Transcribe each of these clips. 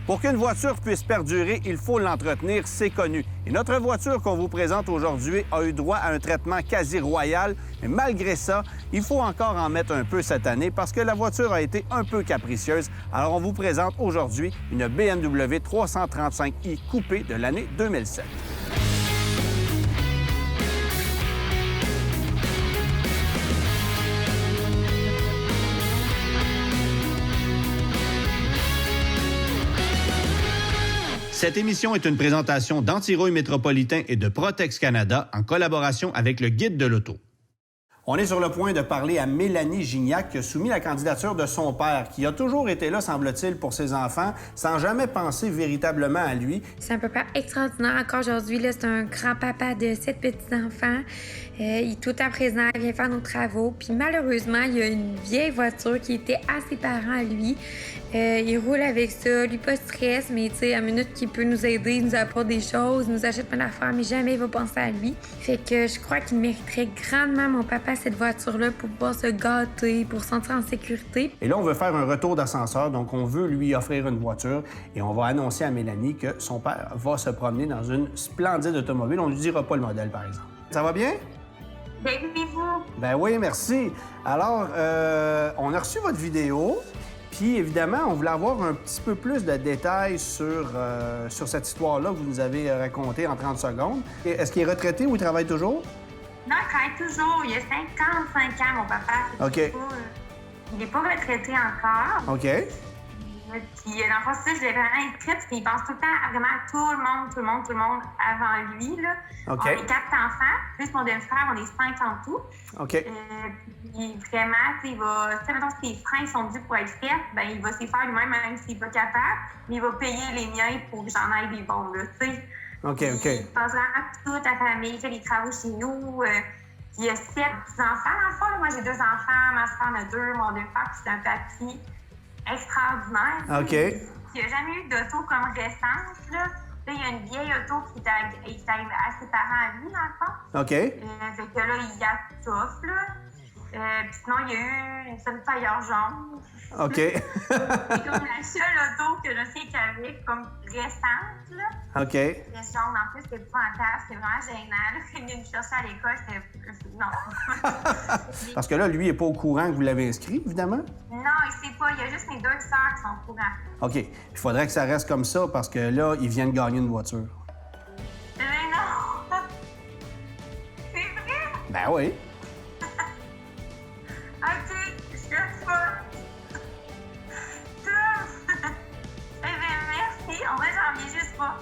Pour qu'une voiture puisse perdurer, il faut l'entretenir, c'est connu. Et notre voiture qu'on vous présente aujourd'hui a eu droit à un traitement quasi royal, mais malgré ça, il faut encore en mettre un peu cette année parce que la voiture a été un peu capricieuse. Alors on vous présente aujourd'hui une BMW 335i coupée de l'année 2007. Cette émission est une présentation d'Antirouille Métropolitain et de Protex Canada en collaboration avec le Guide de l'auto. On est sur le point de parler à Mélanie Gignac qui a soumis la candidature de son père, qui a toujours été là, semble-t-il, pour ses enfants, sans jamais penser véritablement à lui. C'est un papa extraordinaire encore aujourd'hui. C'est un grand-papa de 7 petits-enfants. Il est tout le temps présent, il vient faire nos travaux. Puis malheureusement, il y a une vieille voiture qui était à ses parents à lui. Il roule avec ça, lui pas de stress, mais tu sais, à minute qu'il peut nous aider, il nous apporte des choses, il nous achète plein d'affaires, mais jamais il va penser à lui. Fait que je crois qu'il mériterait grandement, mon papa, cette voiture-là pour pouvoir se gâter, pour se sentir en sécurité. Et là, on veut faire un retour d'ascenseur, donc on veut lui offrir une voiture et on va annoncer à Mélanie que son père va se promener dans une splendide automobile. On ne lui dira pas le modèle, par exemple. Ça va bien? Bien, vous? Ben oui, merci. Alors, on a reçu votre vidéo. Puis, évidemment, on voulait avoir un petit peu plus de détails sur cette histoire-là que vous nous avez racontée en 30 secondes. Est-ce qu'il est retraité ou il travaille toujours? Non, il travaille toujours. Il a 55 ans, mon papa. OK. Il n'est pas retraité encore. OK. Puis, dans le fond, ça, je l'ai vraiment écrit parce qu'il pense tout le temps à vraiment tout le monde avant lui. Là. OK. On est 4 enfants. Plus mon demi-frère, on est 5 en tout. OK. Puis vraiment, il va... Tu sais, mettons, si les freins sont dus pour être faits, ben il va s'y faire lui-même, même s'il n'est pas capable. Mais il va payer les miens pour que j'en aille des bons, là, tu sais. OK. Il passe vraiment toute la famille, il fait des travaux chez nous. Il y a 7 petits-enfants, dans le fond. Moi, j'ai 2 enfants, ma soeur en a 2, mon demi-frère, puis c'est un papy extraordinaire. OK. Il n'y a jamais eu d'auto comme récente, là. Là, il y a une vieille auto qui est arrivée à ses parents à lui, dans le fond. OK. Fait que là, il y a tout, là. Puis sinon, il y a eu une Sunfire jaune. OK. C'est comme la seule auto que je sais qu'il y avait comme récente, là. OK. Le jaune, en plus, c'était épouvantable. C'était vraiment gênant, là. Quand il venait me chercher à l'école, c'était... Non. Parce que là, lui, il n'est pas au courant que vous l'avez inscrit, évidemment? Non, il sait pas. Il y a juste mes 2 sœurs qui sont au courant. OK. Il faudrait que ça reste comme ça parce que là, il vient de gagner une voiture. Non! C'est vrai? Ben oui. OK, je sais pas. Merci. En vrai, j'en viens juste pas.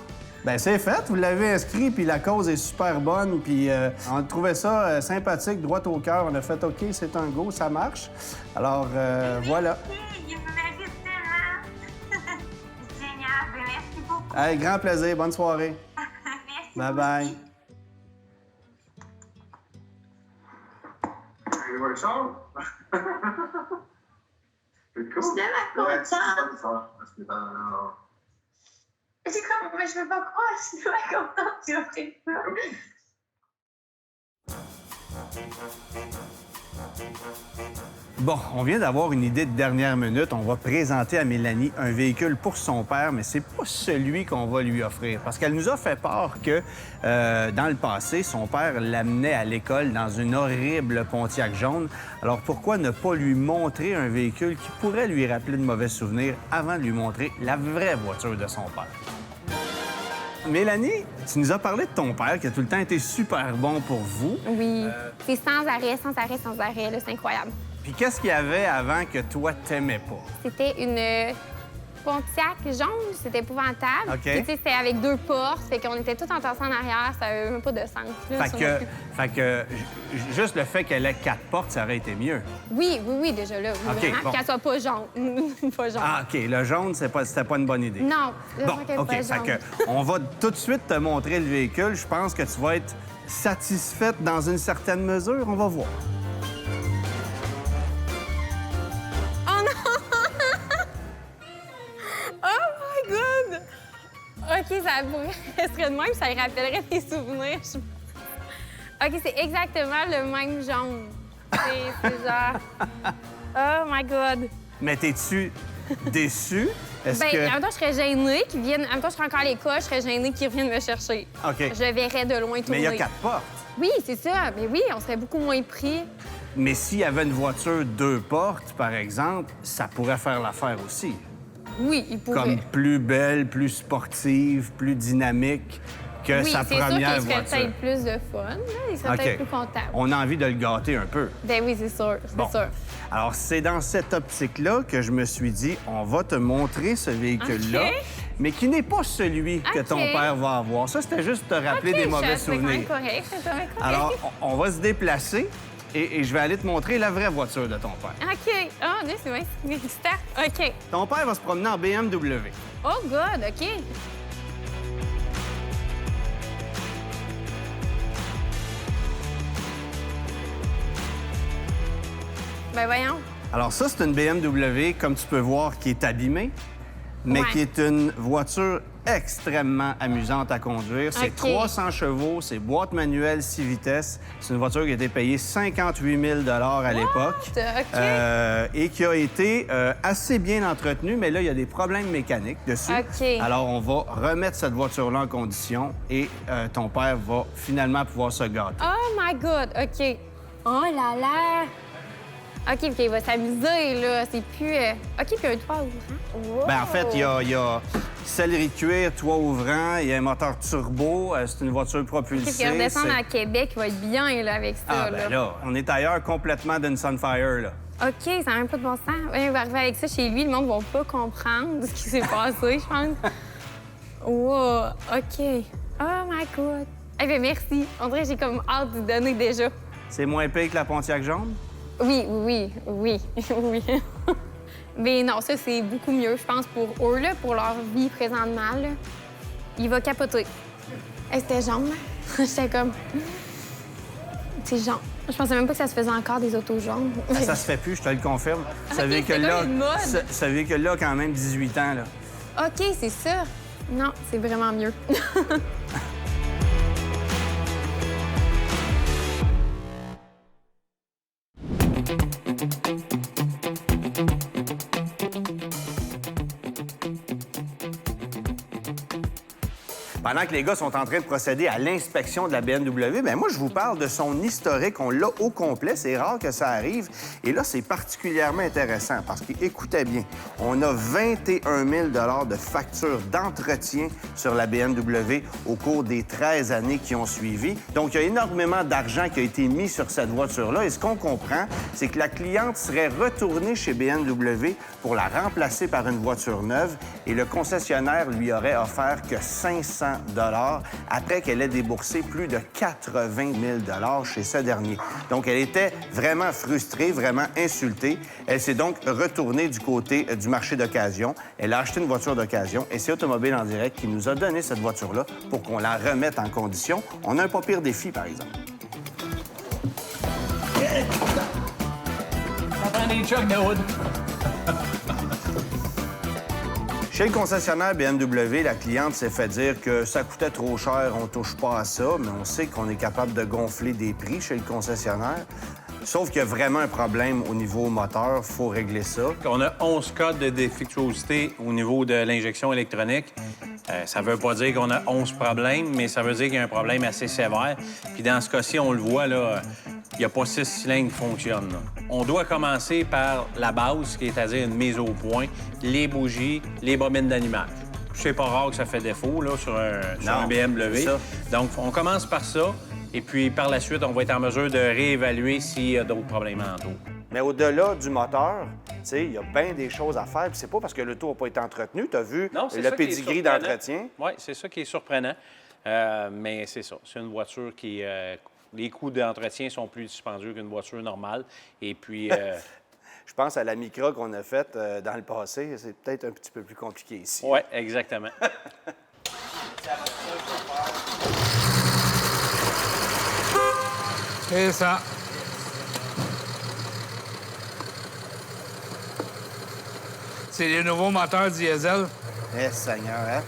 Ben c'est fait, vous l'avez inscrit, puis la cause est super bonne, puis on a trouvé ça sympathique, droit au cœur. On a fait OK, c'est un go, ça marche. Alors, voilà. Il me mérite tellement. C'est génial. Ben, merci beaucoup. Hey, grand plaisir, bonne soirée. Merci. Bye-bye. Allez voir le char? C'est cool. Je suis tellement Ouais, contente. c'est ça, parce que dans... C'est comme, mais je veux pas croire, je suis tellement contente que tu as fait ça. Bon, on vient d'avoir une idée de dernière minute. On va présenter à Mélanie un véhicule pour son père, mais c'est pas celui qu'on va lui offrir. Parce qu'elle nous a fait part que, dans le passé, son père l'amenait à l'école dans une horrible Pontiac jaune. Alors pourquoi ne pas lui montrer un véhicule qui pourrait lui rappeler de mauvais souvenirs avant de lui montrer la vraie voiture de son père? Mélanie, tu nous as parlé de ton père qui a tout le temps été super bon pour vous. Oui, c'est sans arrêt, là, c'est incroyable. Puis qu'est-ce qu'il y avait avant que toi, t'aimais pas? C'était une Pontiac jaune, c'était épouvantable. OK. Puis, tu sais, c'était avec 2 portes, fait qu'on était tous entassés en arrière, ça avait même pas de sens. Là, Fait que juste le fait qu'elle ait 4 portes, ça aurait été mieux. Oui, déjà là. Oui, OK, vraiment, bon. qu'elle soit pas jaune. Pas jaune. Ah, OK. Le jaune, c'était pas une bonne idée. Non, je Bon, vois qu'elle est OK. pas Fait jaune. que on va tout de suite te montrer le véhicule. Je pense que tu vas être satisfaite dans une certaine mesure. On va voir. Oh non! Oh my God! OK, ça pourrait serait de même, ça lui rappellerait des souvenirs. OK, c'est exactement le même jaune. C'est genre... Oh my God! Mais t'es-tu déçu Est-ce Ben, que... en même temps, je serais gênée qu'ils viennent. En même temps, je serais encore à l'école, je serais gênée qu'ils reviennent me chercher. OK. Je le verrais de loin tourner. Mais il y a 4 portes. Oui, c'est ça. Mais oui, on serait beaucoup moins pris. Mais s'il y avait une voiture 2 portes, par exemple, ça pourrait faire l'affaire aussi. Oui, il pourrait. Comme plus belle, plus sportive, plus dynamique que oui, sa c'est sûr première qu'il serait voiture. peut-être plus de fun. Là. Il serait OK. peut-être plus content. On a envie de le gâter un peu. Ben oui, c'est sûr. C'est Bon. sûr. Alors, c'est dans cette optique-là que je me suis dit, on va te montrer ce véhicule-là, OK. mais qui n'est pas celui que ton OK. père va avoir. Ça, c'était juste te rappeler OK, des mauvais c'est quand même souvenirs. correct, c'est quand même correct. Alors, on va se déplacer et je vais aller te montrer la vraie voiture de ton père. OK. Oh, Dieu, c'est bien excitant. OK. Ton père va se promener en BMW. Oh, God, OK. Ben voyons. Alors ça, c'est une BMW, comme tu peux voir, qui est abîmée, mais Ouais. qui est une voiture extrêmement amusante à conduire. C'est OK. 300 chevaux, c'est boîte manuelle 6 vitesses. C'est une voiture qui a été payée 58 000 à l'époque OK. et qui a été assez bien entretenue, mais là, il y a des problèmes mécaniques dessus. OK. Alors, on va remettre cette voiture-là en condition et ton père va finalement pouvoir se gâter. Oh my God, OK. Oh là là. OK, puis il va s'amuser, là. C'est plus... OK, puis un toit ouvrant. Wow. Ben, en fait, il y a sellerie de cuir, toit ouvrant, il y a un moteur turbo, c'est une voiture propulsée. Qu'est-ce qu'il redescendre c'est- à Québec, il va être bien, là, avec ça, Ah, ben là, on est ailleurs complètement d'une Sunfire, là. OK, ça n'a même pas de bon sens. Ouais, il va arriver avec ça chez lui, le monde ne va pas comprendre ce qui s'est passé, je pense. Wow, OK. Oh my God. Eh bien, merci. On dirait que j'ai comme hâte de donner déjà. C'est moins pire que la Pontiac jaune? Oui, oui, oui, oui. Mais non, ça, c'est beaucoup mieux, je pense, pour eux, là, pour leur vie présentement. Là. Il va capoter. Hey, c'était jaune, hein? J'étais comme... C'est jaune. Je pensais même pas que ça se faisait encore, des autos jaunes. Ben, ça se fait plus, je te le confirme. Ce OK, véhicule-là, c'est comme une mode. ce véhicule-là a quand même 18 ans, là. OK, c'est ça. Non, c'est vraiment mieux. Pendant que les gars sont en train de procéder à l'inspection de la BMW, bien moi, je vous parle de son historique. On l'a au complet. C'est rare que ça arrive. Et là, c'est particulièrement intéressant parce qu'écoutez bien, on a 21 000 de factures d'entretien sur la BMW au cours des 13 années qui ont suivi. Donc, il y a énormément d'argent qui a été mis sur cette voiture-là. Et ce qu'on comprend, c'est que la cliente serait retournée chez BMW pour la remplacer par une voiture neuve et le concessionnaire lui aurait offert que 500 après qu'elle ait déboursé plus de 80 000 chez ce dernier. Donc, elle était vraiment frustrée, vraiment insultée. Elle s'est donc retournée du côté du marché d'occasion. Elle a acheté une voiture d'occasion et c'est Automobile en direct qui nous a donné cette voiture-là pour qu'on la remette en condition. On a un pas pire défi, par exemple. Ça prend des chocs de hood. Chez le concessionnaire BMW, la cliente s'est fait dire que ça coûtait trop cher, on touche pas à ça, mais on sait qu'on est capable de gonfler des prix chez le concessionnaire. Sauf qu'il y a vraiment un problème au niveau moteur, faut régler ça. On a 11 cas de défectuosité au niveau de l'injection électronique. Ça veut pas dire qu'on a 11 problèmes, mais ça veut dire qu'il y a un problème assez sévère. Puis dans ce cas-ci, on le voit, là, il n'y a pas 6 cylindres qui fonctionnent. Là. On doit commencer par la base, c'est-à-dire une mise au point, les bougies, les bobines d'allumage. C'est pas rare que ça fait défaut là, sur un BMW. c'est ça. Donc, on commence par ça. Et puis, par la suite, on va être en mesure de réévaluer s'il y a d'autres problèmes en dos. Mais au-delà du moteur, tu sais, il y a bien des choses à faire. Puis c'est pas parce que l'auto n'a pas été entretenu. Tu as vu Non, c'est le ça qui est pedigree surprenant. d'entretien. Oui, c'est ça qui est surprenant. Mais c'est ça. C'est une voiture qui... les coûts d'entretien sont plus dispendieux qu'une voiture normale. Et puis... Je pense à la Micra qu'on a faite dans le passé. C'est peut-être un petit peu plus compliqué ici. oui, exactement. C'est ça. C'est les nouveaux moteurs diesel. Eh, Seigneur, hein?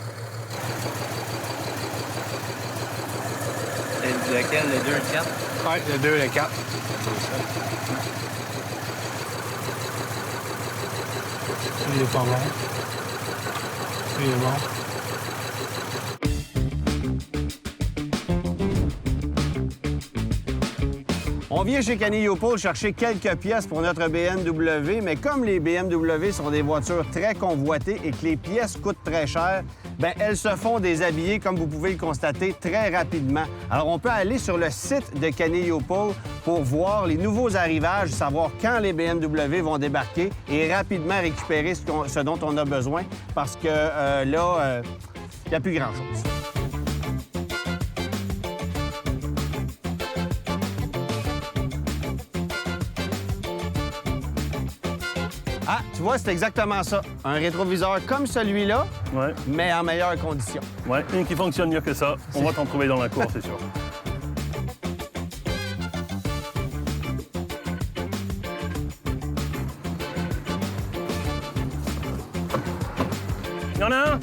Lequel? Le 2, le 4? Oui, le 2 et le 4. Il est pas bon. C'est bon. On vient chez Canillo-Paul chercher quelques pièces pour notre BMW, mais comme les BMW sont des voitures très convoitées et que les pièces coûtent très cher, bien, elles se font déshabiller, comme vous pouvez le constater, très rapidement. Alors, on peut aller sur le site de Canillo-Paul pour voir les nouveaux arrivages, savoir quand les BMW vont débarquer et rapidement récupérer ce dont on a besoin, parce que là, il n'y a plus grand-chose. Ah, tu vois, c'est exactement ça. Un rétroviseur comme celui-là, Ouais, mais en meilleures conditions. ouais, une qui fonctionne mieux que ça. On va t'en trouver dans la cour, c'est sûr. Il y en a un!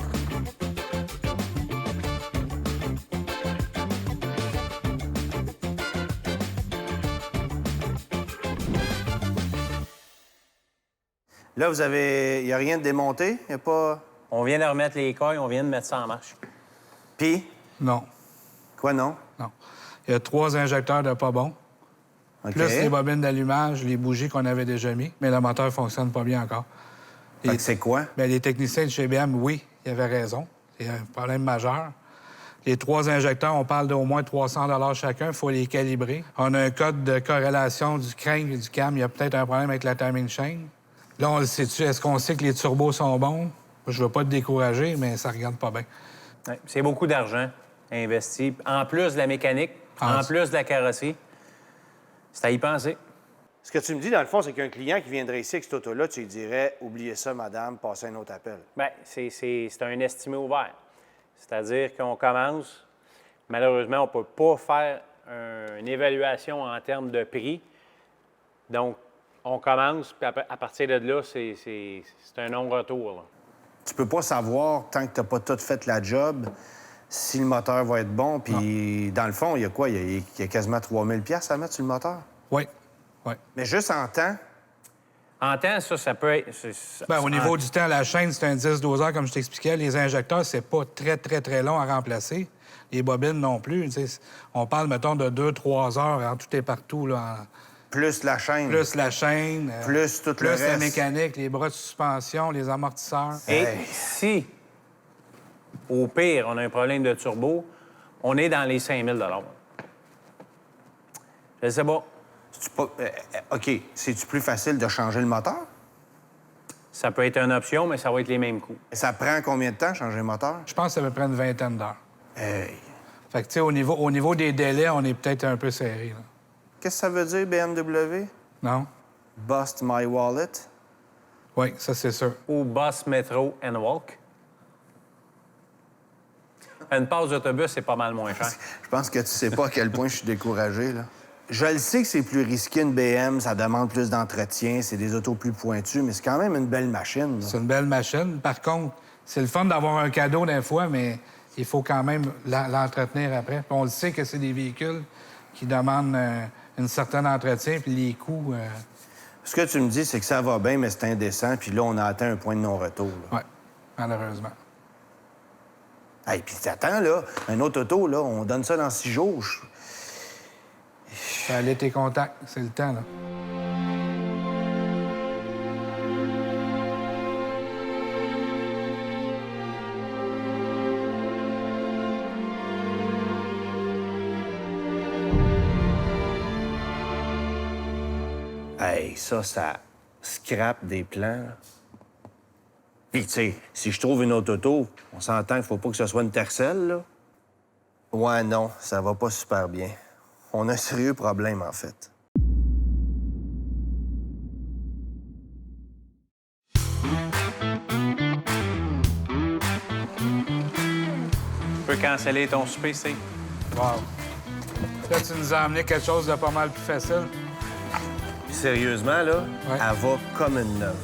Là, vous avez... Il n'y a rien de démonté? Il n'y a pas... On vient de remettre les coils, on vient de mettre ça en marche. Puis? Non, Quoi, non? non. Il y a 3 injecteurs de pas bons, OK. plus les bobines d'allumage, les bougies qu'on avait déjà mis, mais le moteur ne fonctionne pas bien encore. Fait que c'est quoi? Bien, les techniciens de chez BM, oui, ils avaient raison. C'est un problème majeur. Les 3 injecteurs, on parle d'au moins 300 chacun. Il faut les calibrer. On a un code de corrélation du crank et du cam. Il y a peut-être un problème avec la timing chain. Là, on le sait-tu? Est-ce qu'on sait que les turbos sont bons? Je ne veux pas te décourager, mais ça regarde pas bien. Ouais, c'est beaucoup d'argent investi. En plus de la mécanique, Ah, en plus de la carrosserie. C'est à y penser. Ce que tu me dis, dans le fond, c'est qu'un client qui viendrait ici avec cette auto-là, tu lui dirais « Oubliez ça, madame, passez un autre appel. Bien, c'est un estimé ouvert. C'est-à-dire qu'on commence, malheureusement, on ne peut pas faire une évaluation en termes de prix. Donc, on commence, puis à partir de là, c'est un non-retour, là. » Tu peux pas savoir, tant que tu n'as pas tout fait la job, si le moteur va être bon. Puis, dans le fond, il y a quoi? Il y a quasiment 3000 $ à mettre sur le moteur. Oui, oui. Mais juste en temps, En temps, ça peut être... Bien, au niveau du temps, la chaîne, c'est un 10-12 heures, comme je t'expliquais. Les injecteurs, c'est pas très, très, très long à remplacer. Les bobines non plus. Tu sais, on parle, mettons, de 2-3 heures en tout et partout, là, plus la chaîne, plus la chaîne, plus tout le plus reste. la mécanique, les bras de suspension, les amortisseurs. Et Hey. si, au pire, on a un problème de turbo, on est dans les 5 000 $. Je sais pas. OK, c'est-tu plus facile de changer le moteur? Ça peut être une option, mais ça va être les mêmes coûts. Ça prend combien de temps, changer le moteur? Je pense que ça va prendre une vingtaine d'heures. Hey. Fait que, tu sais, au niveau des délais, on est peut-être un peu serré, là. Qu'est-ce que ça veut dire, BMW? Non? Bust my wallet? Oui, ça, c'est sûr. Ou bus, métro and walk. Une passe d'autobus, c'est pas mal moins cher. Je pense que tu sais pas à quel point je suis découragé, là. Je le sais que c'est plus risqué une BM, ça demande plus d'entretien, c'est des autos plus pointues, mais c'est quand même une belle machine, là. C'est une belle machine. Par contre, c'est le fun d'avoir un cadeau d'un fois, mais il faut quand même l'entretenir après. Puis on le sait que c'est des véhicules qui demandent un certain entretien, puis les coûts... Ce que tu me dis, c'est que ça va bien, mais c'est indécent, puis là, on a atteint un point de non-retour, là. Oui, malheureusement. Hey, puis attends, là, un autre auto, là, on donne ça dans 6 jours. Ça allait tes contacts, c'est le temps, là. Hey, ça scrape des plans, là. Puis, tu sais, si je trouve une autre auto, on s'entend qu'il faut pas que ce soit une Tercel, là. Ouais, non, ça va pas super bien. On a un sérieux problème, en fait. Tu peux canceller ton souper, Steve. Wow. Là, tu nous as amené quelque chose de pas mal plus facile. Puis sérieusement, là, Ouais. elle va comme une neuve.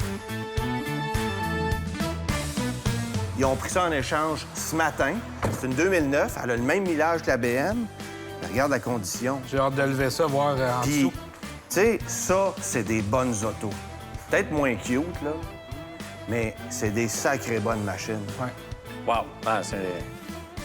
Ils ont pris ça en échange ce matin. C'est une 2009, elle a le même millage que la BM. Mais regarde la condition. J'ai hâte de lever ça, voir en Puis, dessous. tu sais, ça, c'est des bonnes autos. Peut-être moins cute, là, mais c'est des sacrées bonnes machines. Ouais. Wow! Ah, c'est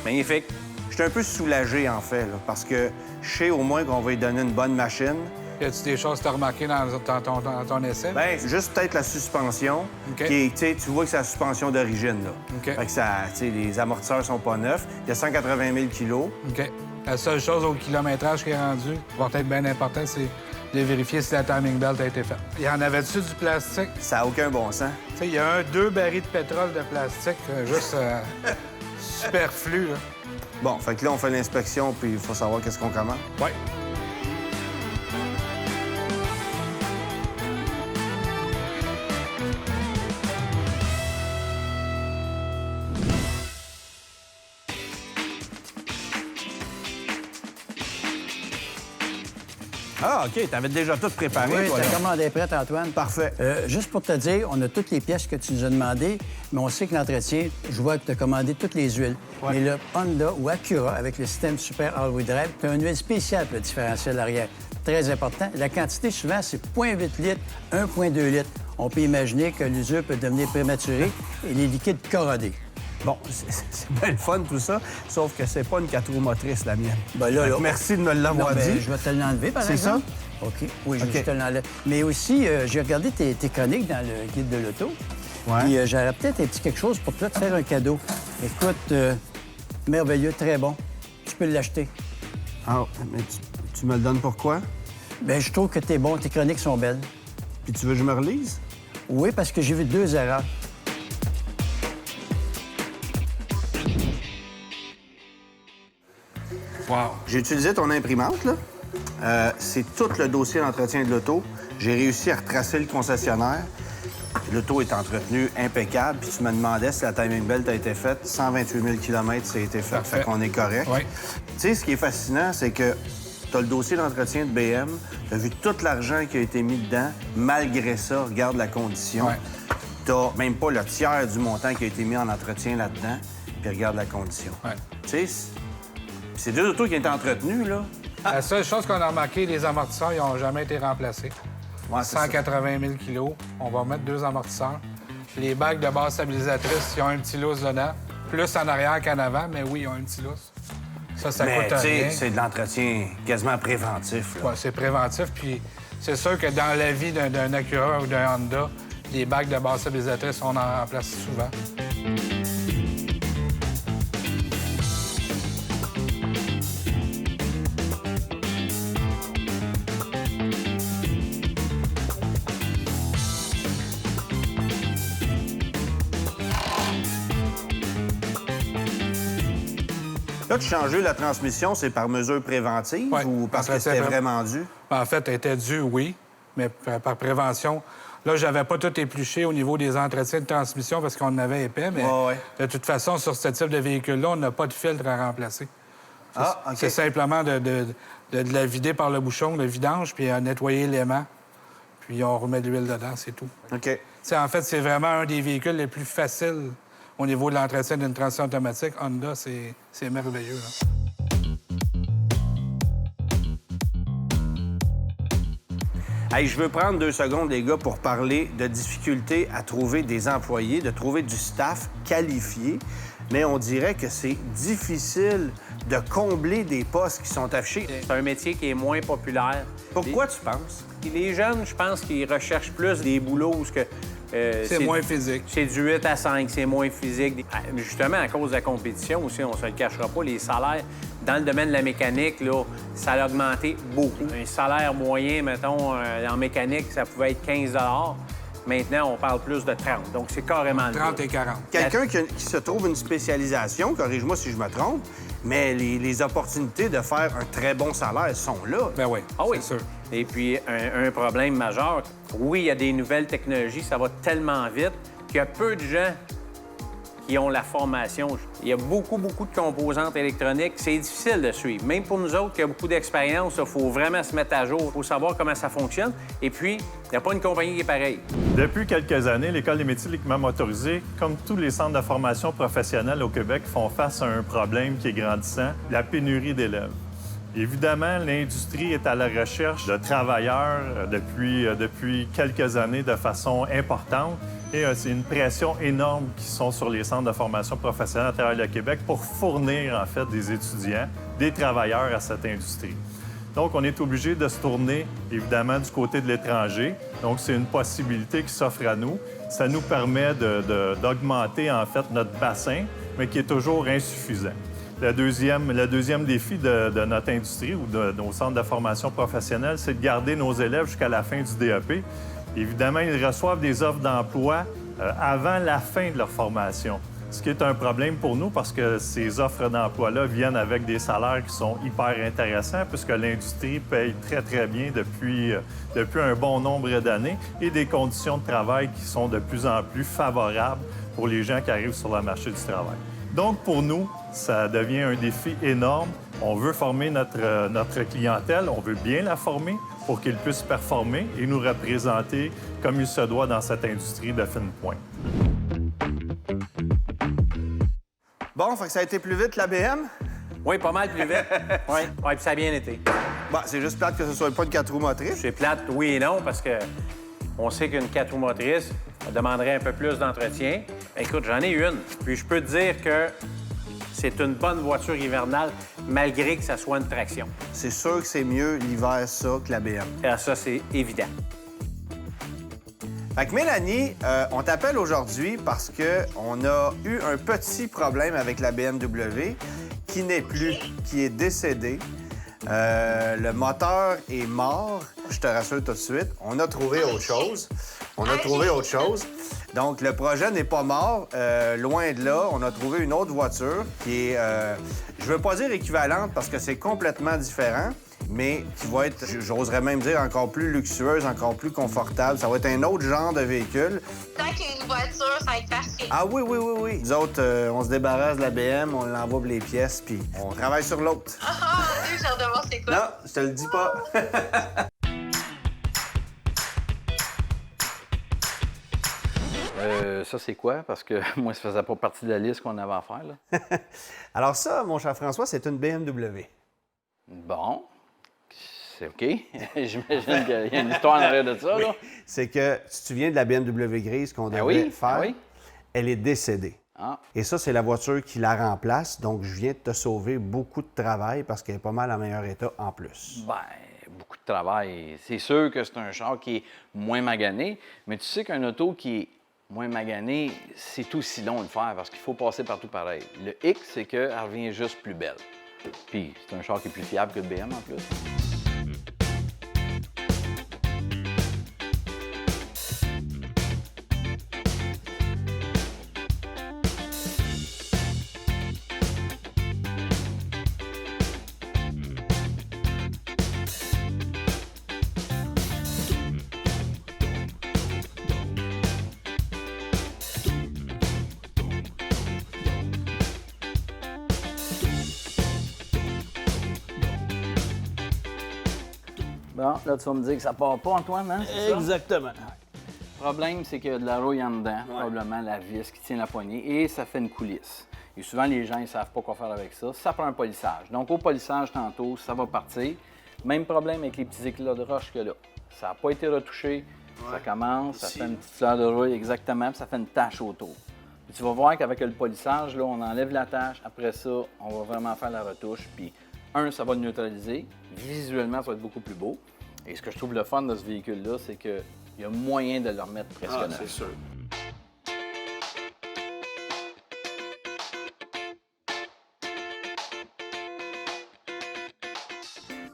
magnifique. Je suis un peu soulagé, en fait, là, parce que je sais au moins qu'on va lui donner une bonne machine. Y a-tu des choses que tu as remarquées dans ton essai? Bien, juste peut-être la suspension, OK. qui est, tu sais, tu vois que c'est la suspension d'origine, là. OK. Fait que ça, tu sais, les amortisseurs sont pas neufs. Il y a 180 000 kilos. OK. La seule chose au kilométrage qui est rendu, va être bien important, c'est de vérifier si la timing belt a été faite. Il y en avait-tu du plastique? Ça n'a aucun bon sens. Tu sais, il y a 2 barils de pétrole de plastique, juste superflu, là. Bon, fait que là, on fait l'inspection, puis il faut savoir qu'est-ce qu'on commande. Oui. Ah, OK, t'avais déjà tout préparé, Oui, toi, là. ta commande est prête, Antoine. Parfait. Juste pour te dire, on a toutes les pièces que tu nous as demandées, mais on sait que l'entretien, je vois que tu as commandé toutes les huiles. Ouais. Mais le Honda ou Acura, avec le système Super All-Wheel Drive, tu as une huile spéciale pour le différentiel arrière. Très important. La quantité, souvent, c'est 0,8 litres, 1,2 litres. On peut imaginer que l'usure peut devenir prématurée et les liquides corrodés. Bon, c'est bien le fun, tout ça, sauf que c'est pas une 4 roues motrices, la mienne. Ben là, Fait que là, merci de me l'avoir Non, ben, dit. je vais te l'enlever, par C'est exemple. OK. Oui, je OK. vais te l'enlever. Mais aussi, j'ai regardé tes chroniques dans le guide de l'auto. Ouais. Puis j'aurais peut-être un petit quelque chose pour toi te faire un cadeau. Écoute, merveilleux, très bon. Tu peux l'acheter. Ah, mais tu me le donnes pourquoi? Bien, je trouve que t'es bon, tes chroniques sont belles. Puis tu veux que je me relise? Oui, parce que j'ai vu 2 erreurs. Wow. J'ai utilisé ton imprimante, là. C'est tout le dossier d'entretien de l'auto. J'ai réussi à retracer le concessionnaire. L'auto est entretenue impeccable. Puis tu me demandais si la timing belt a été faite. 128 000 km, ça a été fait. Parfait. Fait qu'on est correct. Oui. Tu sais, ce qui est fascinant, c'est que tu as le dossier d'entretien de BM. Tu as vu tout l'argent qui a été mis dedans. Malgré ça, regarde la condition. Ouais. Tu n'as même pas le tiers du montant qui a été mis en entretien là-dedans. Puis regarde la condition. Ouais. Tu sais, c'est 2 autos qui ont été entretenues, là. La seule chose qu'on a remarqué, les amortisseurs, ils n'ont jamais été remplacés. Ouais, c'est ça. 180 000 kilos. On va mettre 2 amortisseurs. Les bagues de base stabilisatrice, ils ont un petit lousse dedans. Plus en arrière qu'en avant, mais oui, ils ont un petit lousse. Ça Mais coûte tu sais, rien. c'est de l'entretien quasiment préventif, là. Ouais, c'est préventif. Puis c'est sûr que dans la vie d'un Acura ou d'un Honda, les bagues de base stabilisatrice, on en remplace souvent. Là, tu changes la transmission, c'est par mesure préventive Ouais, ou parce que entretien c'était pré- vraiment dû? En fait, elle était due, oui, mais par prévention. Là, j'avais pas tout épluché au niveau des entretiens de transmission parce qu'on en avait épais, mais Ouais, ouais. de toute façon, sur ce type de véhicule-là, on n'a pas de filtre à remplacer. Ah, OK. C'est simplement de la vider par le bouchon, le vidange, puis nettoyer l'aimant. Puis on remet de l'huile dedans, c'est tout. OK. T'sais, en fait, c'est vraiment un des véhicules les plus faciles au niveau de l'entretien d'une transmission automatique. Honda, c'est merveilleux, là. Hey, je veux prendre 2 secondes, les gars, pour parler de difficultés à trouver des employés, de trouver du staff qualifié. Mais on dirait que c'est difficile de combler des postes qui sont affichés. C'est un métier qui est moins populaire. Pourquoi tu penses? Les jeunes, je pense qu'ils recherchent plus des boulots où C'est moins physique. C'est du 8 à 5, c'est moins physique. Justement, à cause de la compétition aussi, on se le cachera pas, les salaires dans le domaine de la mécanique, là, ça a augmenté beaucoup. Un salaire moyen, mettons, en mécanique, ça pouvait être 15 $. Maintenant, on parle plus de 30. Donc, c'est carrément le 30 double. et 40. Quelqu'un qui se trouve une spécialisation, corrige-moi si je me trompe, mais les opportunités de faire un très bon salaire sont là. Ben oui, Ah oui. c'est sûr. Et puis, un problème majeur, oui, il y a des nouvelles technologies, ça va tellement vite qu'il y a peu de gens qui ont la formation. Il y a beaucoup de composantes électroniques. C'est difficile de suivre. Même pour nous autres qui avons beaucoup d'expérience, il faut vraiment se mettre à jour. Il faut savoir comment ça fonctionne. Et puis, il n'y a pas une compagnie qui est pareille. Depuis quelques années, l'École des métiers de l'équipement motorisé, comme tous les centres de formation professionnelle au Québec, font face à un problème qui est grandissant, la pénurie d'élèves. Évidemment, l'industrie est à la recherche de travailleurs depuis quelques années de façon importante. Et c'est une pression énorme qui sont sur les centres de formation professionnelle à travers le Québec pour fournir, en fait, des étudiants, des travailleurs à cette industrie. Donc, on est obligé de se tourner, évidemment, du côté de l'étranger. Donc, c'est une possibilité qui s'offre à nous. Ça nous permet d'augmenter, en fait, notre bassin, mais qui est toujours insuffisant. Le deuxième défi de notre industrie ou de nos centres de formation professionnelle, c'est de garder nos élèves jusqu'à la fin du DEP. Évidemment, ils reçoivent des offres d'emploi avant la fin de leur formation, ce qui est un problème pour nous parce que ces offres d'emploi-là viennent avec des salaires qui sont hyper intéressants puisque l'industrie paye très, très bien depuis un bon nombre d'années et des conditions de travail qui sont de plus en plus favorables pour les gens qui arrivent sur le marché du travail. Donc, pour nous, ça devient un défi énorme. On veut former notre clientèle, on veut bien la former pour qu'ils puissent performer et nous représenter comme il se doit dans cette industrie de fine pointe. Bon, fait que ça a été plus vite, l'ABM? Oui, pas mal plus vite. Oui, puis ça a bien été. Bon, c'est juste plate que ce soit pas une 4 roues motrices. C'est plate, oui et non, parce que on sait qu'une 4 roues motrices demanderait un peu plus d'entretien. Écoute, j'en ai une, puis je peux te dire que c'est une bonne voiture hivernale, malgré que ça soit une traction. C'est sûr que c'est mieux l'hiver, ça, que l'ABM. Et ça, c'est évident. Fait que Mélanie, on t'appelle aujourd'hui parce qu'on a eu un petit problème avec la BMW qui n'est plus, qui est décédée. Le moteur est mort. Je te rassure tout de suite. On a trouvé autre chose. Donc, le projet n'est pas mort. Loin de là, on a trouvé une autre voiture qui est, je veux pas dire équivalente parce que c'est complètement différent, mais qui va être, j'oserais même dire, encore plus luxueuse, encore plus confortable. Ça va être un autre genre de véhicule. Tant qu'il y a une voiture, ça va être parfait. Ah oui. Nous autres, on se débarrasse de la BM, on l'envoie pour les pièces, puis on travaille sur l'autre. Ah, j'ai hâte de voir c'est quoi. Non, je te le dis pas. Ça, c'est quoi? Parce que moi, ça faisait pas partie de la liste qu'on avait à faire, là. Alors ça, mon cher François, c'est une BMW. Bon. C'est OK. J'imagine qu'il y a une histoire en arrière de ça, Oui. là. C'est que, si tu te souviens de la BMW grise qu'on devait faire, elle est décédée. Ah. Et ça, c'est la voiture qui la remplace. Donc, je viens de te sauver beaucoup de travail parce qu'elle est pas mal en meilleur état en plus. Bien, beaucoup de travail. C'est sûr que c'est un char qui est moins magané, mais tu sais qu'un auto qui est moins magané, c'est aussi long de le faire parce qu'il faut passer partout pareil. Le hic, c'est qu'elle revient juste plus belle. Puis, c'est un char qui est plus fiable que le BM en plus. Bon, là, tu vas me dire que ça part pas, Antoine, hein? Exactement. Le problème, c'est qu'il y a de la rouille en dedans, probablement la vis qui tient la poignée, et ça fait une coulisse. Et souvent, les gens ne savent pas quoi faire avec ça. Ça prend un polissage. Donc, au polissage, tantôt, ça va partir. Même problème avec les petits éclats de roche que là. Ça n'a pas été retouché. Ça commence, ça fait une petite fleur de rouille, exactement, puis ça fait une tache autour. Puis tu vas voir qu'avec le polissage, là, on enlève la tache. Après ça, on va vraiment faire la retouche. Puis, ça va le neutraliser. Visuellement, ça va être beaucoup plus beau. Et ce que je trouve le fun de ce véhicule-là, c'est qu'il y a moyen de le remettre presque neuf. C'est sûr.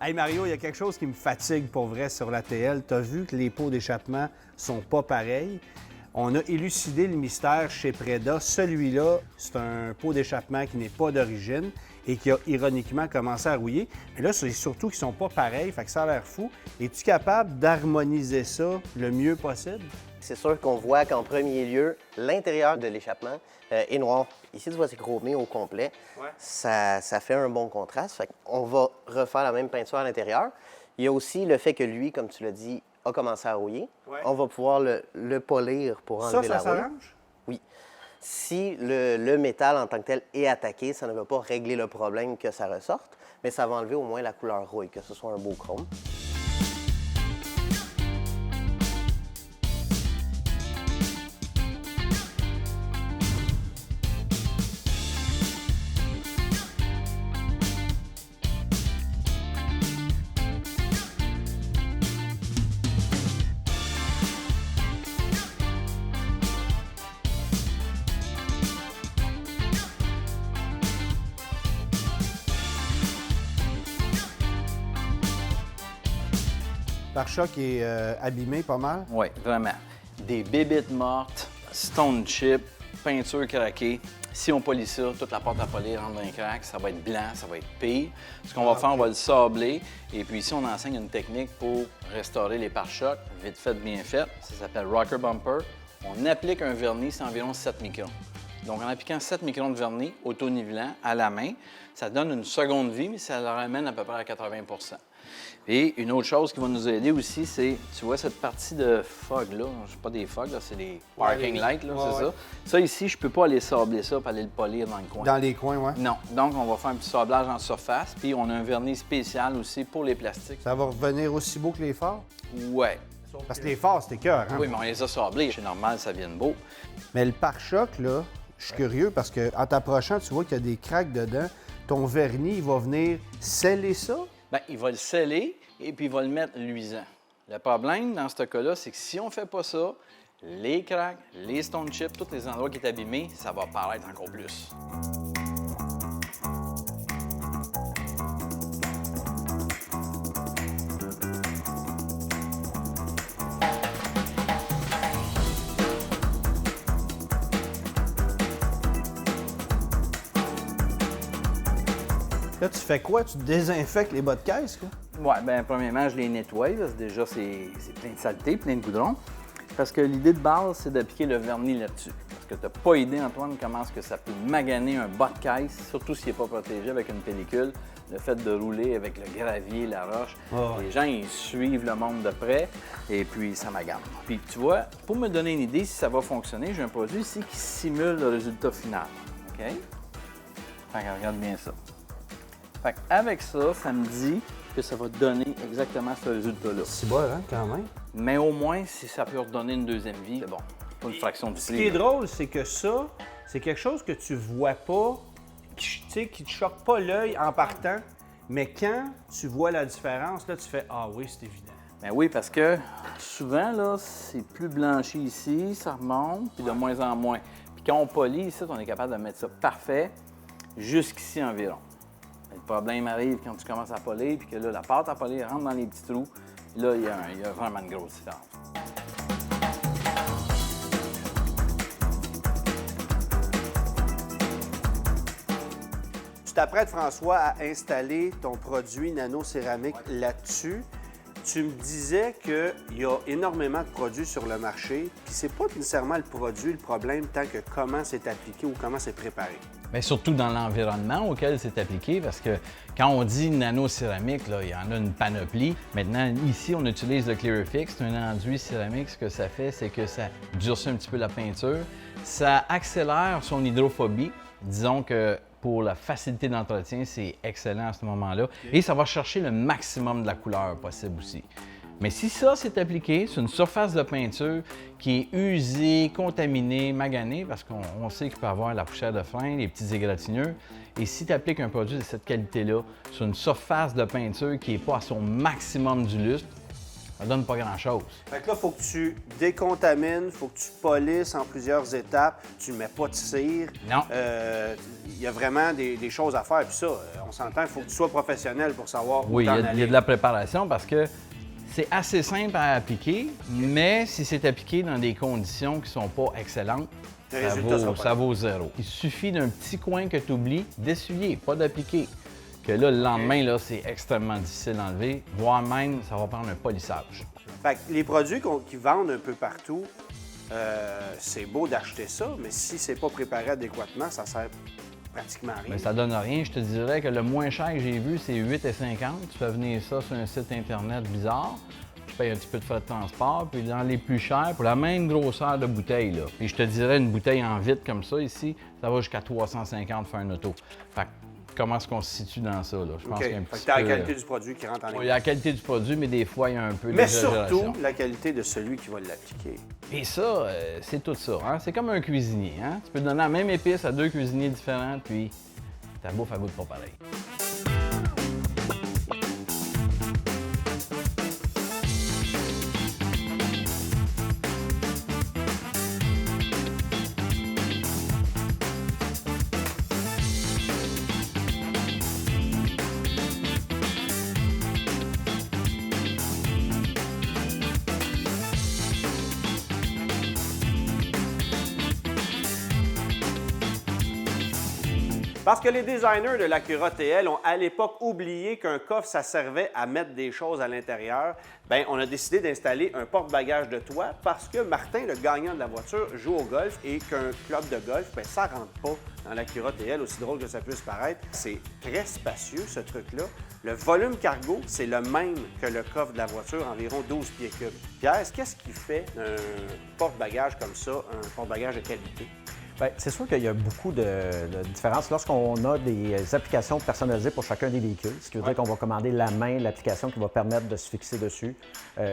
Hey Mario, il y a quelque chose qui me fatigue pour vrai sur l'ATL. Tu as vu que les pots d'échappement sont pas pareils. On a élucidé le mystère chez Preda. Celui-là, c'est un pot d'échappement qui n'est pas d'origine et qui a ironiquement commencé à rouiller. Mais là, c'est surtout qu'ils sont pas pareils, fait que ça a l'air fou. Es-tu capable d'harmoniser ça le mieux possible? C'est sûr qu'on voit qu'en premier lieu, l'intérieur de l'échappement est noir. Ici, tu vois, c'est chromé au complet. Ouais. Ça fait un bon contraste. Fait qu'on va refaire la même peinture à l'intérieur. Il y a aussi le fait que lui, comme tu l'as dit, a commencé à rouiller. Ouais. On va pouvoir le polir pour enlever la rouille. Ça s'arrange? Oui. Si le métal en tant que tel est attaqué, ça ne va pas régler le problème que ça ressorte, mais ça va enlever au moins la couleur rouille, que ce soit un beau chrome. Le pare-choc est abîmé pas mal. Oui, vraiment. Des bébites mortes, stone chip, peinture craquée. Si on polit ça, toute la pâte à polir rentre dans les cracks, ça va être blanc, ça va être pire. Ce qu'on va faire, on va le sabler. Et puis ici, on enseigne une technique pour restaurer les pare-chocs, vite fait, bien fait. Ça s'appelle Rocker Bumper. On applique un vernis, c'est environ 7 microns. Donc, en appliquant 7 microns de vernis auto-nivelant à la main, ça donne une seconde vie, mais ça le ramène à peu près à 80 %. Et une autre chose qui va nous aider aussi, c'est, tu vois, cette partie de fog-là, c'est pas des fogs, là, c'est des parking lights, là, c'est ça. Ça, ici, je peux pas aller sabler ça pour aller le polir dans le coin. Dans les coins, oui. Non. Donc, on va faire un petit sablage en surface, puis on a un vernis spécial aussi pour les plastiques. Ça va revenir aussi beau que les phares? Ouais. Parce que les phares, c'était cœur, hein? Oui, mais on les a sablés. C'est normal, ça vienne beau. Mais le pare-choc, là, je suis curieux parce qu'en t'approchant, tu vois qu'il y a des craques dedans. Ton vernis, il va venir sceller ça? Bien, il va le sceller et puis il va le mettre luisant. Le problème dans ce cas-là, c'est que si on ne fait pas ça, les cracks, les stone chips, tous les endroits qui sont abîmés, ça va paraître encore plus. Là, tu fais quoi? Tu désinfectes les bas de caisse, quoi? Oui, bien, premièrement, je les nettoie, parce que déjà, c'est plein de saleté, plein de goudron. Parce que l'idée de base, c'est d'appliquer le vernis là-dessus. Parce que tu n'as pas idée, Antoine, comment est-ce que ça peut maganer un bas de caisse, surtout s'il n'est pas protégé avec une pellicule. Le fait de rouler avec le gravier, la roche, les gens, ils suivent le monde de près, et puis ça magane. Puis tu vois, pour me donner une idée si ça va fonctionner, j'ai un produit ici qui simule le résultat final. OK? Fait que regarde bien ça. Fait avec ça, ça me dit que ça va donner exactement ce résultat-là. C'est bon, hein, quand même. Mais au moins, si ça peut redonner une deuxième vie, c'est bon. Pas une fraction du prix. Ce qui est drôle, c'est que ça, c'est quelque chose que tu vois pas, qui te choque pas l'œil en partant, mais quand tu vois la différence, là, tu fais « Ah oui, c'est évident ». Ben oui, parce que souvent, là, c'est plus blanchi ici, ça remonte, puis de moins en moins. Puis quand on polit ici, on est capable de mettre ça parfait jusqu'ici environ. Le problème arrive quand tu commences à polir, puis que là, la pâte à polir rentre dans les petits trous. Là, il y a vraiment une grosse différence. Tu t'apprêtes, François, à installer ton produit nano-céramique là-dessus. Tu me disais qu'il y a énormément de produits sur le marché, puis c'est pas nécessairement le produit le problème tant que comment c'est appliqué ou comment c'est préparé. Bien, surtout dans l'environnement auquel c'est appliqué, parce que quand on dit nano-céramique, là, il y en a une panoplie. Maintenant, ici, on utilise le Clearfix. C'est un enduit céramique. Ce que ça fait, c'est que ça durcit un petit peu la peinture. Ça accélère son hydrophobie. Disons que pour la facilité d'entretien, c'est excellent à ce moment-là. Et ça va chercher le maximum de la couleur possible aussi. Mais si ça, c'est appliqué sur une surface de peinture qui est usée, contaminée, maganée, parce qu'on sait qu'il peut y avoir la poussière de frein, les petits égratignures, et si tu appliques un produit de cette qualité-là sur une surface de peinture qui n'est pas à son maximum du lustre, ça donne pas grand-chose. Fait que là, il faut que tu décontamines, il faut que tu polisses en plusieurs étapes, tu mets pas de cire. Non. Il y a vraiment des choses à faire. Puis ça, on s'entend, il faut que tu sois professionnel pour savoir où Oui, t'en il y a aller. de la préparation parce que c'est assez simple à appliquer, mais si c'est appliqué dans des conditions qui sont pas excellentes, ça vaut zéro. Il suffit d'un petit coin que tu oublies d'essuyer, pas d'appliquer. Que là, le lendemain, là, c'est extrêmement difficile d'enlever, voire même, ça va prendre un polissage. Fait que les produits qui vendent un peu partout, c'est beau d'acheter ça, mais si c'est pas préparé adéquatement, ça sert pratiquement à rien. Mais ça donne rien. Je te dirais que le moins cher que j'ai vu, c'est 8,50 $. Tu fais venir ça sur un site Internet bizarre. Je payes un petit peu de frais de transport. Puis dans les plus chers, pour la même grosseur de bouteille, là, puis je te dirais une bouteille en vitre comme ça ici, ça va jusqu'à 350 faire un auto. Fait que comment est-ce qu'on se situe dans ça? Là? Je pense qu'il y a un petit t'as la peu, qualité du produit qui rentre en ligne. Il y a la qualité du produit, mais des fois, il y a un peu Mais d'exagération. surtout, la qualité de celui qui va l'appliquer. Et ça, c'est tout ça. Hein? C'est comme un cuisinier. Hein? Tu peux donner la même épice à 2 cuisiniers différents, puis ta bouffe, elle goûte pas pareil. Parce que les designers de l'Acura TL ont à l'époque oublié qu'un coffre, ça servait à mettre des choses à l'intérieur, bien, on a décidé d'installer un porte-bagages de toit parce que Martin, le gagnant de la voiture, joue au golf et qu'un club de golf, bien, ça rentre pas dans l'Acura TL, aussi drôle que ça puisse paraître. C'est très spacieux, ce truc-là. Le volume cargo, c'est le même que le coffre de la voiture, environ 12 pieds cubes. Pierre, qu'est-ce qui fait un porte-bagages comme ça, un porte-bagages de qualité? Bien, c'est sûr qu'il y a beaucoup de différences. Lorsqu'on a des applications personnalisées pour chacun des véhicules, ce qui veut dire qu'on va commander la main l'application qui va permettre de se fixer dessus.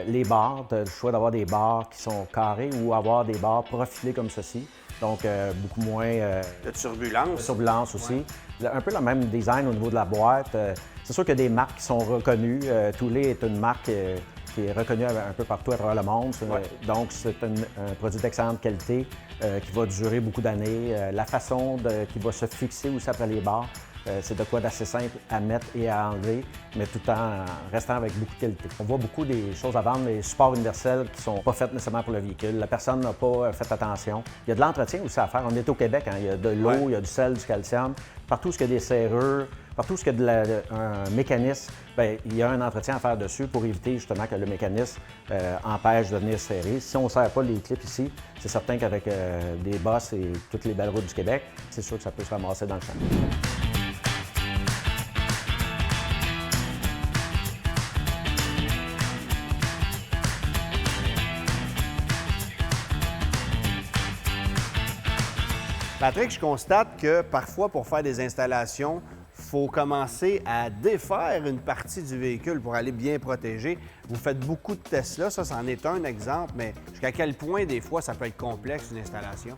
Les barres, tu as le choix d'avoir des barres qui sont carrées ou avoir des barres profilées comme ceci. Donc, beaucoup moins... de turbulence. De turbulence aussi. Ouais. Un peu le même design au niveau de la boîte. C'est sûr qu'il y a des marques qui sont reconnues. Thule est une marque qui est reconnue un peu partout à travers le monde. Ouais. Donc, c'est un produit d'excellente qualité qui va durer beaucoup d'années. La façon qui va se fixer aussi après les barres, c'est de quoi d'assez simple à mettre et à enlever, mais tout en restant avec beaucoup de qualité. On voit beaucoup des choses à vendre, des supports universels qui ne sont pas faits nécessairement pour le véhicule. La personne n'a pas fait attention. Il y a de l'entretien aussi à faire. On est au Québec, hein? Il y a de l'eau, il y a du sel, du calcium. Partout où il y a des serrures, partout où il y a un mécanisme, bien, il y a un entretien à faire dessus pour éviter justement que le mécanisme empêche de venir serrer. Si on ne serre pas les clips ici, c'est certain qu'avec des bosses et toutes les belles routes du Québec, c'est sûr que ça peut se ramasser dans le champ. Patrick, je constate que parfois, pour faire des installations, il faut commencer à défaire une partie du véhicule pour aller bien protéger. Vous faites beaucoup de tests là, ça, c'en est un exemple, mais jusqu'à quel point, des fois, ça peut être complexe, une installation?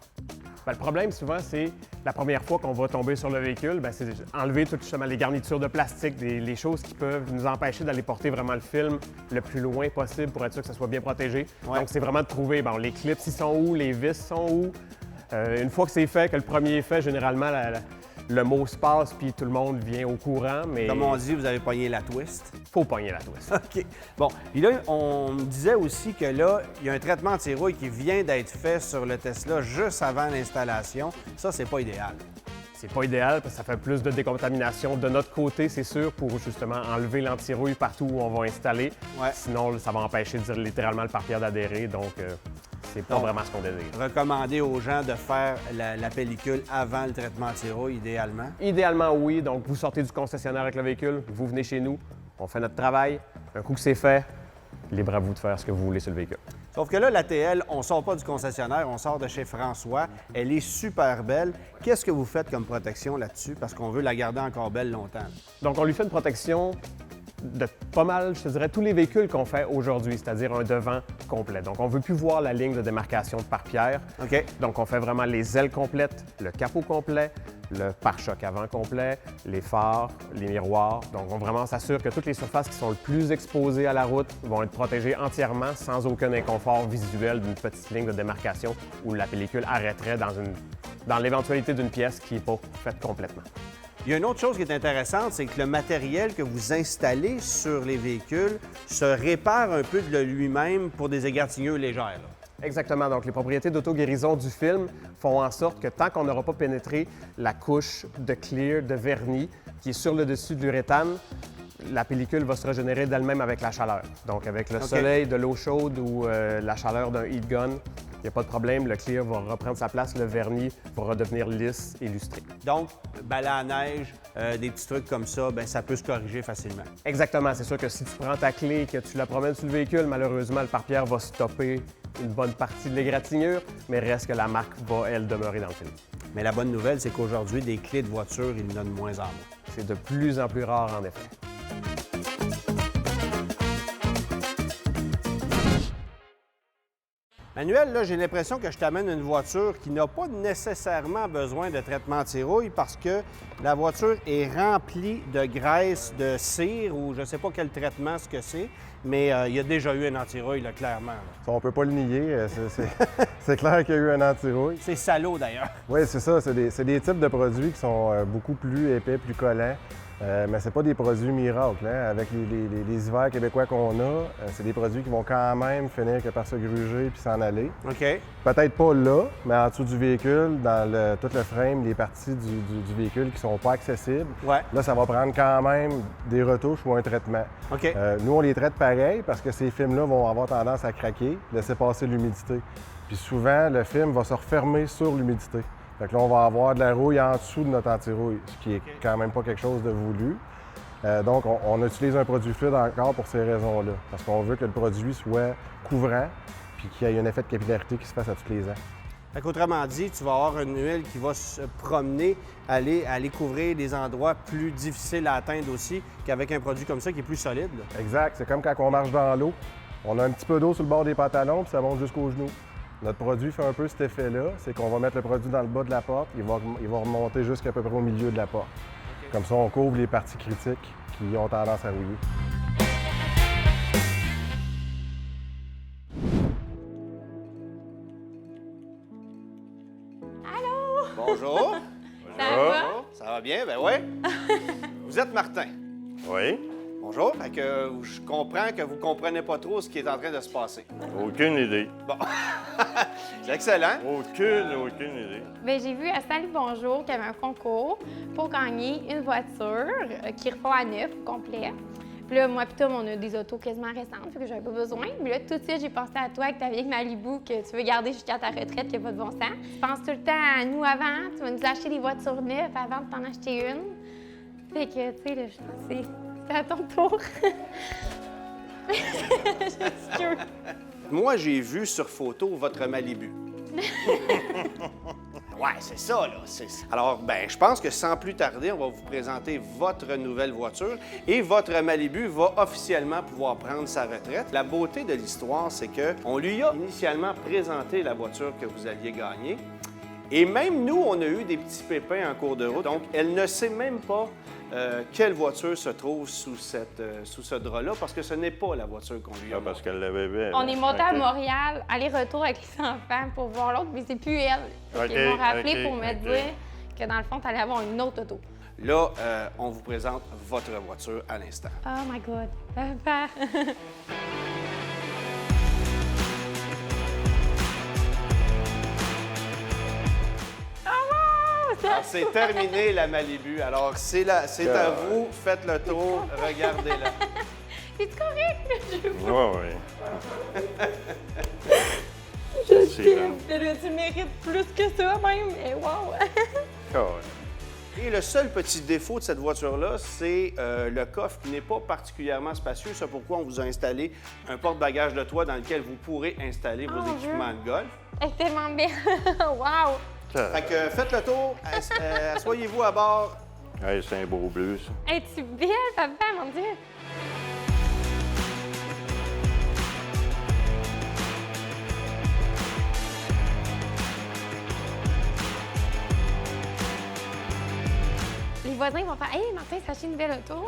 Bien, le problème, souvent, c'est la première fois qu'on va tomber sur le véhicule, bien, c'est enlever toutes justement les garnitures de plastique, les choses qui peuvent nous empêcher d'aller porter vraiment le film le plus loin possible pour être sûr que ça soit bien protégé. Ouais. Donc, c'est vraiment de trouver, bon, les clips, ils sont où, les vis sont où. Une fois que c'est fait, que le premier est fait, généralement, le mot se passe puis tout le monde vient au courant, mais... Comme on dit, vous avez pogné la twist. Faut pogner la twist. OK. Bon, puis là, on me disait aussi que là, il y a un traitement anti-rouille qui vient d'être fait sur le Tesla juste avant l'installation. Ça, c'est pas idéal. C'est pas idéal parce que ça fait plus de décontamination de notre côté, c'est sûr, pour justement enlever l'anti-rouille partout où on va installer. Ouais. Sinon, ça va empêcher littéralement le pare-pierre d'adhérer, donc c'est pas vraiment ce qu'on désire. Recommander aux gens de faire la pellicule avant le traitement anti-rouille, idéalement? Idéalement, oui. Donc, vous sortez du concessionnaire avec le véhicule, vous venez chez nous, on fait notre travail. Un coup que c'est fait, libre à vous de faire ce que vous voulez sur le véhicule. Sauf que là, la TL, on ne sort pas du concessionnaire, on sort de chez François. Elle est super belle. Qu'est-ce que vous faites comme protection là-dessus? Parce qu'on veut la garder encore belle longtemps. Donc, on lui fait une protection de pas mal, je te dirais, tous les véhicules qu'on fait aujourd'hui, c'est-à-dire un devant complet. Donc, on ne veut plus voir la ligne de démarcation de pare-pierre. OK. Donc, on fait vraiment les ailes complètes, le capot complet, le pare-choc avant complet, les phares, les miroirs. Donc, on vraiment s'assure que toutes les surfaces qui sont le plus exposées à la route vont être protégées entièrement sans aucun inconfort visuel d'une petite ligne de démarcation où la pellicule arrêterait dans l'éventualité d'une pièce qui n'est pas faite complètement. Il y a une autre chose qui est intéressante, c'est que le matériel que vous installez sur les véhicules se répare un peu de lui-même pour des égratignures légères. Là. Exactement. Donc, les propriétés d'auto-guérison du film font en sorte que tant qu'on n'aura pas pénétré la couche de clear, de vernis, qui est sur le dessus de l'uréthane, la pellicule va se régénérer d'elle-même avec la chaleur. Donc, avec le soleil, de l'eau chaude ou la chaleur d'un heat gun, il n'y a pas de problème, le clear va reprendre sa place, le vernis va redevenir lisse et lustré. Donc, balai à neige, des petits trucs comme ça, bien, ça peut se corriger facilement. Exactement, c'est sûr que si tu prends ta clé et que tu la promènes sur le véhicule, malheureusement, le pare-pierre va stopper une bonne partie de l'égratignure, mais reste que la marque va, elle, demeurer dans le film. Mais la bonne nouvelle, c'est qu'aujourd'hui, des clés de voiture, il y en a de moins en moins. C'est de plus en plus rare, en effet. Manuel, là, j'ai l'impression que je t'amène une voiture qui n'a pas nécessairement besoin de traitement anti-rouille parce que la voiture est remplie de graisse, de cire ou je ne sais pas quel traitement ce que c'est, mais il y a déjà eu un anti-rouille, là, clairement. Là. On ne peut pas le nier. C'est clair qu'il y a eu un anti-rouille. C'est salaud, d'ailleurs. Oui, c'est ça. C'est des types de produits qui sont beaucoup plus épais, plus collants. Mais c'est pas des produits miracles. Hein? Avec les hivers québécois qu'on a, c'est des produits qui vont quand même finir que par se gruger puis s'en aller. OK. Peut-être pas là, mais en dessous du véhicule, dans tout le frame, les parties du véhicule qui sont pas accessibles. Ouais. Là, ça va prendre quand même des retouches ou un traitement. OK. Nous, on les traite pareil parce que ces films-là vont avoir tendance à craquer, laisser passer l'humidité. Puis souvent, le film va se refermer sur l'humidité. Fait que là, on va avoir de la rouille en dessous de notre anti-rouille, ce qui est quand même pas quelque chose de voulu. Donc, on utilise un produit fluide encore pour ces raisons-là, parce qu'on veut que le produit soit couvrant puis qu'il y ait un effet de capillarité qui se fasse à tous les ans. Fait qu'autrement dit, tu vas avoir une huile qui va se promener, aller couvrir des endroits plus difficiles à atteindre aussi qu'avec un produit comme ça qui est plus solide. Là. Exact. C'est comme quand on marche dans l'eau. On a un petit peu d'eau sur le bord des pantalons puis ça monte jusqu'aux genoux. Notre produit fait un peu cet effet-là, c'est qu'on va mettre le produit dans le bas de la porte, il va remonter jusqu'à peu près au milieu de la porte. Okay. Comme ça, on couvre les parties critiques qui ont tendance à rouiller. Allô? Bonjour. Ça va? Ça va bien? Ben oui. Vous êtes Martin. Oui. Bonjour. Fait que je comprends que vous ne comprenez pas trop ce qui est en train de se passer. Aucune idée. Bon. C'est excellent. Aucune idée. Bien, j'ai vu à Salut Bonjour qu'il y avait un concours pour gagner une voiture qui repart à neuf au complet. Puis là, moi et Tom, on a des autos quasiment récentes, fait que j'avais pas besoin. Mais là, tout de suite, j'ai pensé à toi avec ta vieille Malibu que tu veux garder jusqu'à ta retraite, qui n'a pas de bon sens. Tu penses tout le temps à nous avant, tu vas nous acheter des voitures neuves avant de t'en acheter une. Fait que, tu sais, là, c'est à ton tour. J'excuse. Moi, j'ai vu sur photo votre Malibu. Ouais, c'est ça, là. Alors, ben, je pense que sans plus tarder, on va vous présenter votre nouvelle voiture et votre Malibu va officiellement pouvoir prendre sa retraite. La beauté de l'histoire, c'est qu'on lui a initialement présenté la voiture que vous alliez gagner. Et même nous, on a eu des petits pépins en cours de route. Donc, elle ne sait même pas quelle voiture se trouve sous ce drap-là, parce que ce n'est pas la voiture qu'on lui a. Ah, parce qu'elle l'avait belle. On est monté à Montréal, aller-retour avec les enfants pour voir l'autre, mais c'est plus elle. Ils m'ont rappelé pour me dire que dans le fond, tu allais avoir une autre auto. Là, on vous présente votre voiture à l'instant. Oh my God. Papa. Alors, c'est terminé la Malibu. Alors, c'est à vous. Faites le tour. Regardez-la. C'est correct? Oui. Je t'aime. Tu mérites plus que ça, même. Et wow! Et le seul petit défaut de cette voiture-là, c'est le coffre qui n'est pas particulièrement spacieux. C'est pourquoi on vous a installé un porte-bagages de toit dans lequel vous pourrez installer vos équipements de golf. Elle est tellement belle. Wow! Fait que faites le tour, asseyez-vous à bord. Hey, c'est un beau bleu, ça. Es-tu belle, papa, mon Dieu? Les voisins vont faire « Hey, Martin, s'est acheté une belle auto! »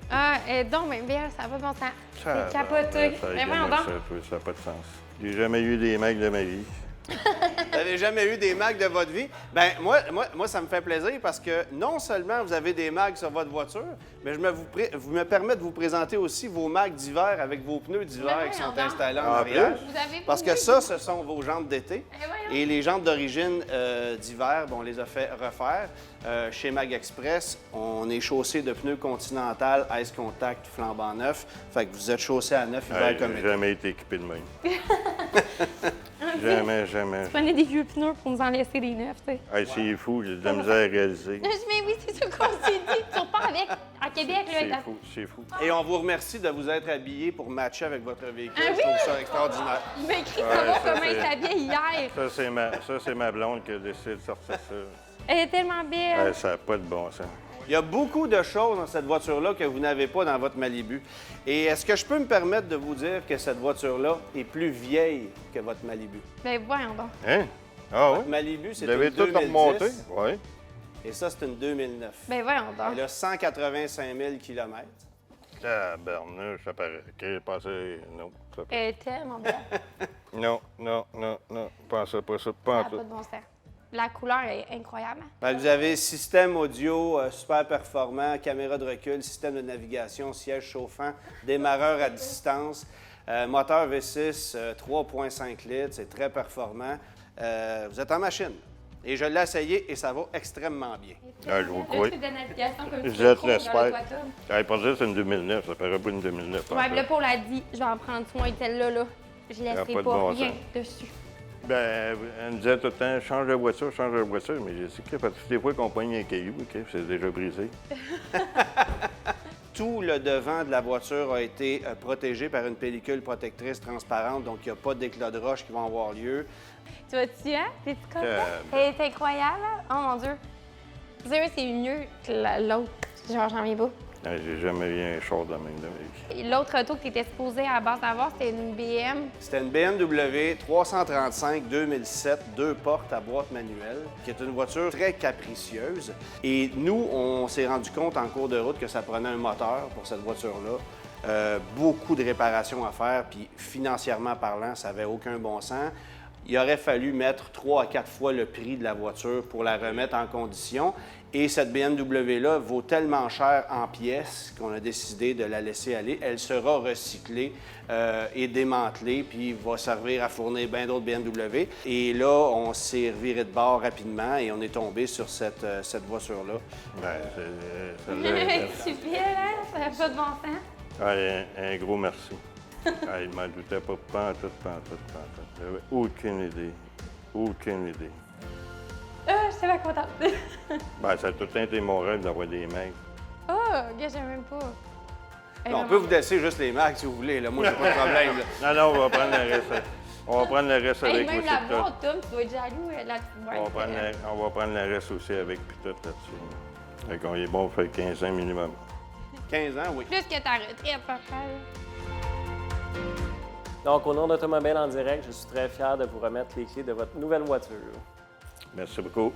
Ah, elle est donc bien belle, ça va bon sens. C'est capoté. Mais voyons donc. Ça n'a pas de sens. J'ai jamais eu des mecs de ma vie. Vous n'avez jamais eu des mags de votre vie? Bien, moi, ça me fait plaisir parce que non seulement vous avez des mags sur votre voiture, mais vous me permettez de vous présenter aussi vos mags d'hiver avec vos pneus d'hiver qui sont installés en arrière. Parce que ça, ce sont vos jantes d'été. Et les jantes d'origine d'hiver, on les a fait refaire. Chez Mag Express, on est chaussé de pneus Continental, Ice Contact, flambant neuf. Fait que vous êtes chaussé à neuf hiver comme été. J'ai jamais été équipé de même. Jamais. Tu prenais des vieux pneus pour nous en laisser des neufs, tu sais. Hey, c'est fou, j'ai de la misère à réaliser. Mais oui, c'est ce qu'on s'est dit. Tu repars avec, à Québec, là. C'est fou. Et on vous remercie de vous être habillé pour matcher avec votre véhicule. Je trouve ça extraordinaire. Il m'a écrit savoir comment il s'habillait hier. Ça, c'est ma blonde qui a décidé de sortir ça. Elle est tellement belle. Ça n'a pas de bon sens. Il y a beaucoup de choses dans cette voiture-là que vous n'avez pas dans votre Malibu. Et est-ce que je peux me permettre de vous dire que cette voiture-là est plus vieille que votre Malibu? Ben voyons donc. Hein? Ah oui? Votre Malibu, c'est Vous une l'avez 2010. tout remonté? Oui. Et ça, c'est une 2009. Ben voyons donc. Elle a 185 000 km. Ah, Bernard, ça paraît. OK, passé. Non, ça Elle est tellement belle. Non. Pensez pas ça. Ça n'a pas de bon sens. La couleur est incroyable. Vous avez système audio super performant, caméra de recul, système de navigation, siège chauffant, démarreur à distance, moteur V6 3,5 litres, c'est très performant. Vous êtes en machine. Et je l'ai essayé et ça va extrêmement bien. Ah, je vous crois. Le truc de navigation comme tu Je l'espère. Pas dire que c'est une 2009, ça paraît pas une 2009. Ouais, le Paul a dit, je vais en prendre soin, celle-là, là. Je laisserai pas rien dessus. Ben, elle me disait tout le temps, change de voiture, mais j'ai dit que toutes les fois qu'on pogne un caillou, c'est déjà brisé. Tout le devant de la voiture a été protégé par une pellicule protectrice transparente, donc il n'y a pas d'éclats de roche qui vont avoir lieu. Tu vois-tu, hein? T'es-tu content? Elle est incroyable, là. Oh mon Dieu. Sérieux, c'est mieux que l'autre. Genre, j'en viens pas. J'ai jamais vu un char de même de ma vie. L'autre auto que tu étais supposé à la base d'avoir, c'était une BM. C'était une BMW 335 2007, 2 portes à boîte manuelle, qui est une voiture très capricieuse. Et nous, on s'est rendu compte en cours de route que ça prenait un moteur pour cette voiture-là. Beaucoup de réparations à faire, puis financièrement parlant, ça n'avait aucun bon sens. Il aurait fallu mettre 3 à 4 fois le prix de la voiture pour la remettre en condition. Et cette BMW-là vaut tellement cher en pièces qu'on a décidé de la laisser aller. Elle sera recyclée et démantelée, puis va servir à fournir bien d'autres BMW. Et là, on s'est reviré de bord rapidement et on est tombé sur cette voiture-là. C'est bien, hein? Ça n'a pas de bon sens. Un gros merci. Il m'en doutait pas tout. J'avais aucune idée. Je suis pas contente. Ça a tout le temps été mon rêve d'avoir des mecs. Oh, gars, j'aime même pas. On peut vous laisser juste les marques si vous voulez. Là. Moi, j'ai pas de problème. Là. Non, on va prendre le reste. On va prendre le reste avec même aussi. Même la boîte, Tom, tu dois être jaloux, la petite boîte. On va prendre le reste aussi avec puis tout là-dessus. Fait qu'on est bon pour faire 15 ans minimum. 15 ans, oui. Plus que ta retraite, papa. Donc, au nom d'Automobile en direct, je suis très fier de vous remettre les clés de votre nouvelle voiture. Merci beaucoup.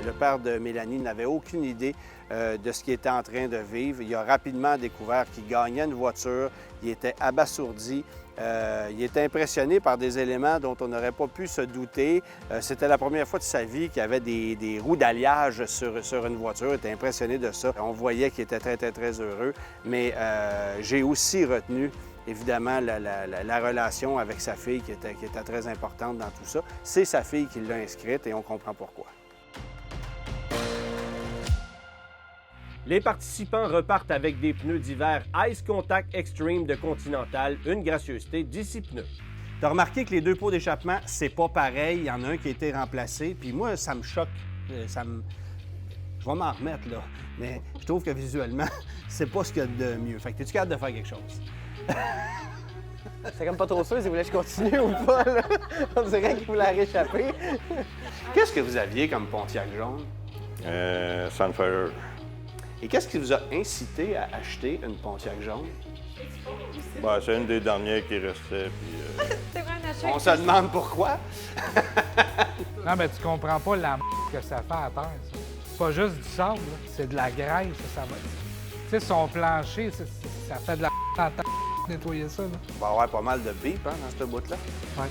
Le père de Mélanie n'avait aucune idée de ce qu'il était en train de vivre. Il a rapidement découvert qu'il gagnait une voiture. Il était abasourdi. Il était impressionné par des éléments dont on n'aurait pas pu se douter. C'était la première fois de sa vie qu'il y avait des roues d'alliage sur une voiture. Il était impressionné de ça. On voyait qu'il était très heureux. Mais j'ai aussi retenu évidemment la relation avec sa fille qui était très importante dans tout ça. C'est sa fille qui l'a inscrite et on comprend pourquoi. Les participants repartent avec des pneus d'hiver Ice Contact Extreme de Continental, une gracieuseté d'ici pneus. Tu as remarqué que les 2 pots d'échappement, c'est pas pareil. Il y en a un qui a été remplacé. Puis moi, ça me choque. Je vais m'en remettre, là. Mais je trouve que visuellement, c'est pas ce qu'il y a de mieux. Fait que es-tu capable de faire quelque chose? C'est comme pas trop sûr si vous voulez que je continue ou pas, là. On dirait qu'il voulait réchapper. Qu'est-ce que vous aviez comme Pontiac jaune? Sunfire. Et qu'est-ce qui vous a incité à acheter une Pontiac jaune? C'est une des dernières qui restait. Puis, on se demande pourquoi. Non, mais tu comprends pas la que ça fait à terre, ça. C'est pas juste du sable, c'est de la graisse, ça va. Tu sais, son plancher, ça fait de la à terre nettoyer ça. Là. Il va y avoir pas mal de bip dans ce bout-là. Ouais.